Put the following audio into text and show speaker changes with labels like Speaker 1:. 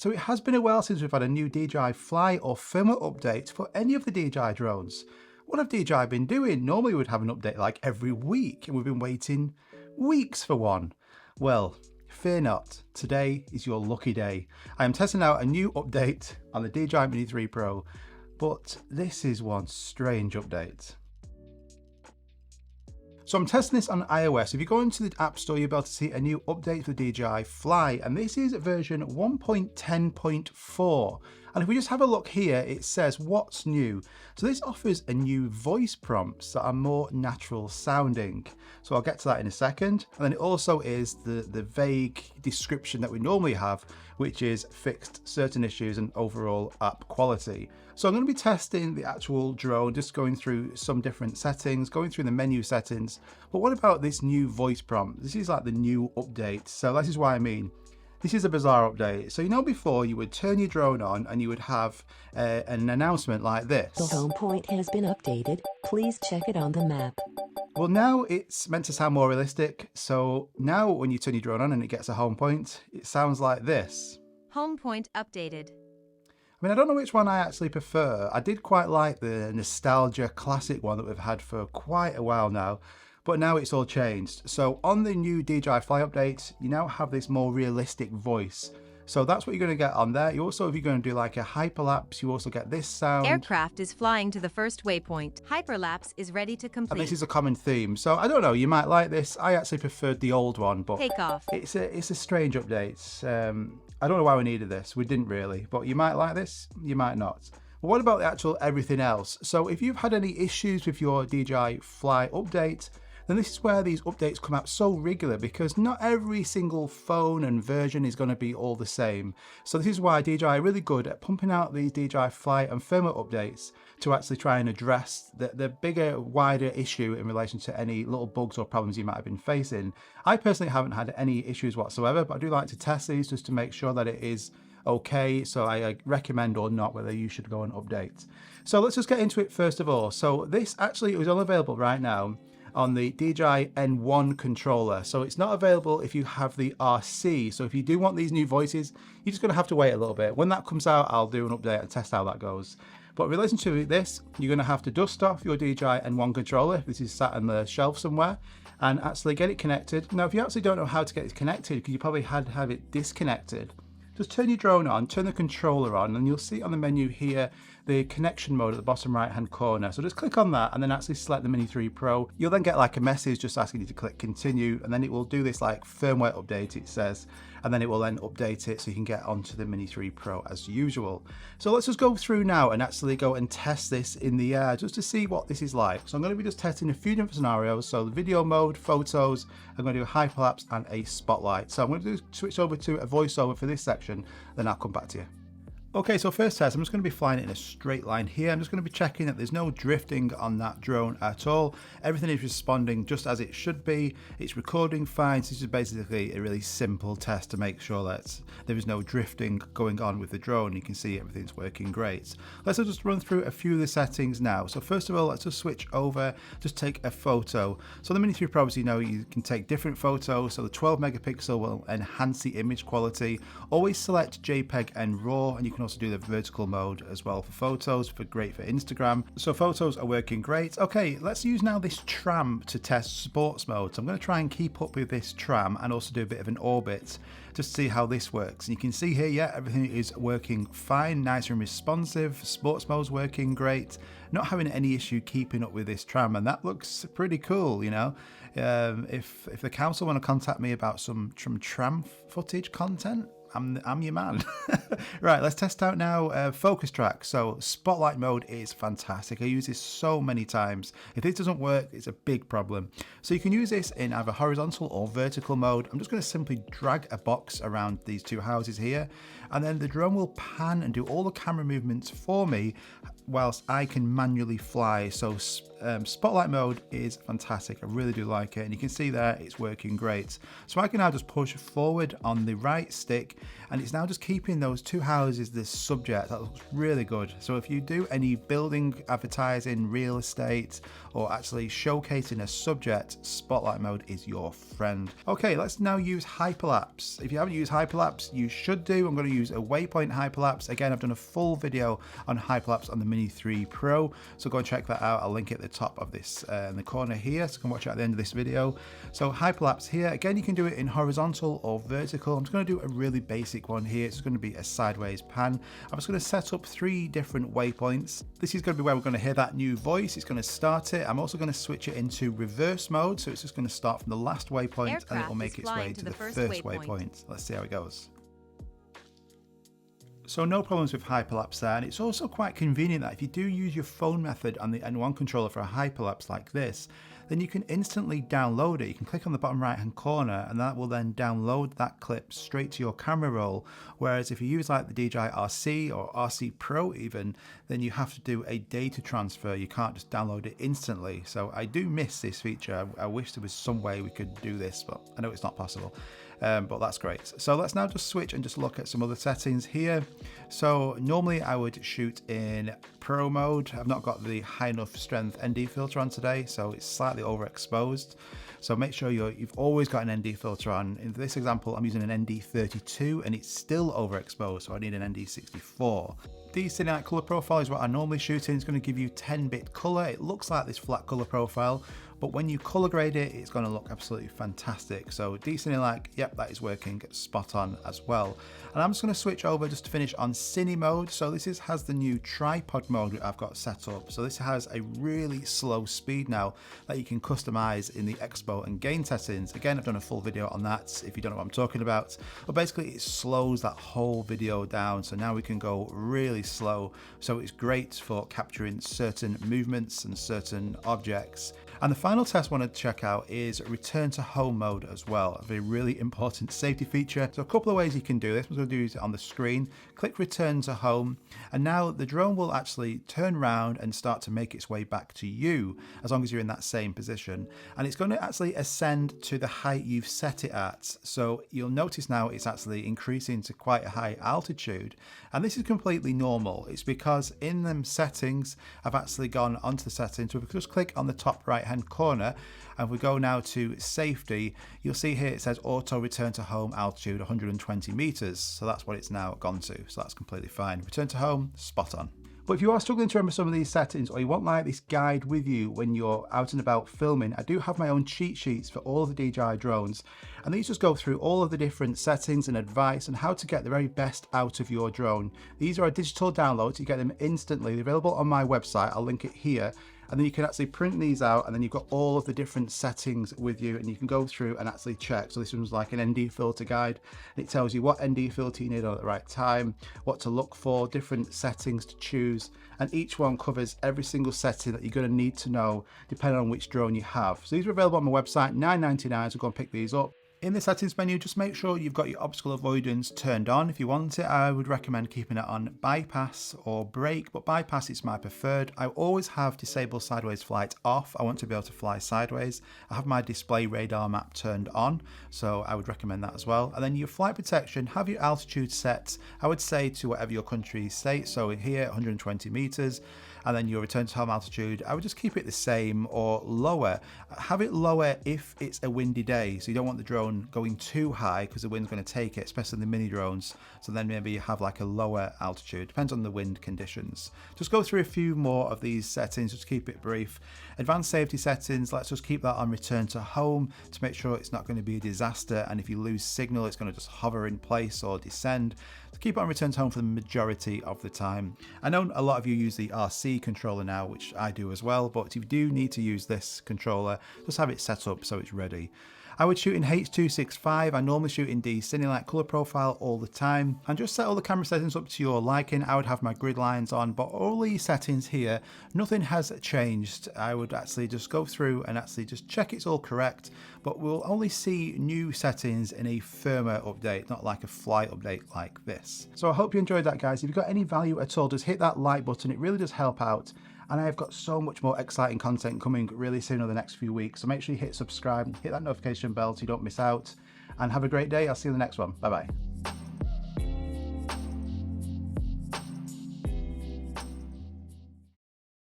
Speaker 1: So it has been a while since we've had a new DJI Fly or firmware update for any of the DJI drones. What have DJI been doing? Normally we'd have an update like every week, and we've been waiting weeks for one. Well, fear not, today is your lucky day. I am testing out a new update on the DJI Mini 3 Pro, but this is one strange update. So I'm testing this on iOS. If you go into the App Store, you'll be able to see a new update for the DJI Fly, and this is version 1.10.4. And if we just have a look here, it says what's new. So this offers a new voice prompts that are more natural sounding. So I'll get to that in a second. And then it also is the vague description that we normally have, which is fixed certain issues and overall app quality. So I'm going to be testing the actual drone, just going through some different settings, going through the menu settings. But what about this new voice prompt? This is like the new update. So this is what I mean. This is a bizarre update. So before you would turn your drone on and you would have an announcement like this.
Speaker 2: The home point has been updated. Please check it on the map.
Speaker 1: Well, now it's meant to sound more realistic. So now when you turn your drone on and it gets a home point, it sounds like this.
Speaker 3: Home point updated.
Speaker 1: I mean, I don't know which one I actually prefer. I did quite like the nostalgia classic one that we've had for quite a while now. But now it's all changed. So on the new DJI Fly update, you now have this more realistic voice. So that's what you're going to get on there. You also, if you're going to do like a hyperlapse, you also get this sound.
Speaker 3: Aircraft is flying to the first waypoint. Hyperlapse is ready to complete.
Speaker 1: And this is a common theme. So I don't know, you might like this. I actually preferred the old one, but
Speaker 3: Takeoff.
Speaker 1: It's a strange update. I don't know why we needed this. We didn't really, but you might like this, you might not. But what about the actual everything else? So if you've had any issues with your DJI Fly update, then this is where these updates come out so regular, because not every single phone and version is going to be all the same. So this is why DJI are really good at pumping out these DJI Fly and firmware updates to actually try and address the bigger, wider issue in relation to any little bugs or problems you might have been facing. I personally haven't had any issues whatsoever, but I do like to test these just to make sure that it is okay. So I recommend or not whether you should go and update. So let's just get into it first of all. So this actually is only available right now on the DJI N1 controller. So it's not available if you have the RC. So if you do want these new voices, you're just gonna have to wait a little bit. When that comes out, I'll do an update and test how that goes. But in relation to this, you're gonna have to dust off your DJI N1 controller. This is sat on the shelf somewhere, and actually get it connected. Now, if you actually don't know how to get it connected, because you probably had to have it disconnected, just turn your drone on, turn the controller on, and you'll see on the menu here the connection mode at the bottom right hand corner. So just click on that and then actually select the Mini 3 Pro. You'll then get like a message just asking you to click continue, and then it will do this like firmware update, it says, and then it will then update it so you can get onto the Mini 3 Pro as usual. So let's just go through now and actually go and test this in the air just to see what this is like. So I'm going to be just testing a few different scenarios. So the video mode, photos, I'm going to do a hyperlapse and a spotlight. So I'm going to switch over to a voiceover for this section, then I'll come back to you. Okay, so first test, I'm just going to be flying it in a straight line here. I'm just going to be checking that there's no drifting on that drone at all. Everything is responding just as it should be. It's recording fine. So this is basically a really simple test to make sure that there is no drifting going on with the drone. You can see everything's working great. Let's just run through a few of the settings now. So first of all, let's just switch over, just take a photo. So the Mini 3 Pro, obviously, you know, you can take different photos. So the 12 megapixel will enhance the image quality. Always select JPEG and RAW, and you can also do the vertical mode as well for photos, great for Instagram. So photos are working great. Okay, let's use now this tram to test sports mode. So I'm going to try and keep up with this tram and also do a bit of an orbit just to see how this works. And you can see here, yeah, everything is working fine, nice and responsive. Sports mode's working great. Not having any issue keeping up with this tram, and that looks pretty cool, you know. If the council want to contact me about some tram footage content, I'm your man. Right, let's test out now focus track. So spotlight mode is fantastic. I use this so many times. If this doesn't work, it's a big problem. So you can use this in either horizontal or vertical mode. I'm just going to simply drag a box around these two houses here, and then the drone will pan and do all the camera movements for me whilst I can manually fly. So spotlight mode is fantastic. I really do like it, and you can see there it's working great. So I can now just push forward on the right stick, and it's now just keeping those two houses the subject. That looks really good. So if you do any building advertising, real estate, or actually showcasing a subject, spotlight mode is your friend. Okay, let's now use hyperlapse. If you haven't used hyperlapse, you should do. I'm going to use a waypoint hyperlapse. Again, I've done a full video on hyperlapse on the Mini 3 Pro, so go and check that out. I'll link it at the top of this in the corner here, so you can watch it at the end of this video. So hyperlapse here, again, you can do it in horizontal or vertical. I'm just going to do a really basic one here. It's going to be a sideways pan. I'm just going to set up 3 different waypoints. This is going to be where we're going to hear that new voice. It's going to start it. I'm also going to switch it into reverse mode, so it's just going to start from the last waypoint and it will make its way to the first waypoint. Let's see how it goes. So no problems with hyperlapse there, and it's also quite convenient that if you do use your phone method on the N1 controller for a hyperlapse like this, then you can instantly download it. You can click on the bottom right hand corner and that will then download that clip straight to your camera roll. Whereas if you use like the DJI RC or RC Pro even, then you have to do a data transfer. You can't just download it instantly. So I do miss this feature. I wish there was some way we could do this, but I know it's not possible. But that's great. So let's now just switch and just look at some other settings here. So normally I would shoot in Pro mode. I've not got the high enough strength ND filter on today, so it's slightly overexposed. So make sure you've always got an ND filter on. In this example, I'm using an ND32 and it's still overexposed, so I need an ND64. The cinematic color profile is what I normally shoot in. It's going to give you 10-bit color. It looks like this flat color profile, but when you color grade it, it's going to look absolutely fantastic. So D-Cinematic, yep, that is working spot on as well. And I'm just going to switch over just to finish on Cine mode. So this has the new tripod mode that I've got set up. So this has a really slow speed now that you can customize in the expo and gain settings. Again, I've done a full video on that if you don't know what I'm talking about. But basically it slows that whole video down. So now we can go really slow. So it's great for capturing certain movements and certain objects. And the final test I wanted to check out is return to home mode as well. A really important safety feature. So a couple of ways you can do this. I'm going to do it on the screen. Click return to home. And now the drone will actually turn around and start to make its way back to you as long as you're in that same position. And it's going to actually ascend to the height you've set it at. So you'll notice now it's actually increasing to quite a high altitude. And this is completely normal. It's because in them settings, I've actually gone onto the settings. So if we just click on the top right hand corner and we go now to safety, you'll see here it says auto return to home altitude 120 meters. So that's what it's now gone to. So that's completely fine. Return to home, spot on. But if you are struggling to remember some of these settings, or you want like this guide with you when you're out and about filming, I do have my own cheat sheets for all of the DJI drones. And these just go through all of the different settings and advice and how to get the very best out of your drone. These are a digital download, you get them instantly. They're available on my website, I'll link it here. And then you can actually print these out, and then you've got all of the different settings with you, and you can go through and actually check. So this one's like an ND filter guide, and it tells you what ND filter you need at the right time, what to look for, different settings to choose, and each one covers every single setting that you're going to need to know depending on which drone you have. So these are available on my website, $9.99, so go and pick these up. In the settings menu, just make sure you've got your obstacle avoidance turned on. If you want it, I would recommend keeping it on bypass or brake, but bypass is my preferred. I always have disable sideways flight off. I want to be able to fly sideways. I have my display radar map turned on, so I would recommend that as well. And then your flight protection, have your altitude set, I would say to whatever your country states. So here, 120 meters. And then your return to home altitude, I would just keep it the same or lower. Have it lower if it's a windy day. So you don't want the drone going too high because the wind's going to take it, especially the mini drones. So then maybe you have like a lower altitude, depends on the wind conditions. Just go through a few more of these settings, just keep it brief. Advanced safety settings, let's just keep that on return to home to make sure it's not going to be a disaster. And if you lose signal, it's going to just hover in place or descend. So keep it on return to home for the majority of the time. I know a lot of you use the RC controller now, which I do as well, but if you do need to use this controller, just have it set up so it's ready. I would shoot in H.265. I normally shoot in the Cinelight color profile all the time, and just set all the camera settings up to your liking. I would have my grid lines on, but all these settings here, nothing has changed. I would actually just go through and actually just check it's all correct, but we'll only see new settings in a firmware update, not like a Fly update like this. So I hope you enjoyed that, guys. If you've got any value at all, just hit that like button. It really does help out. And I've got so much more exciting content coming really soon over the next few weeks. So make sure you hit subscribe, hit that notification bell so you don't miss out. And have a great day. I'll see you in the next one. Bye bye.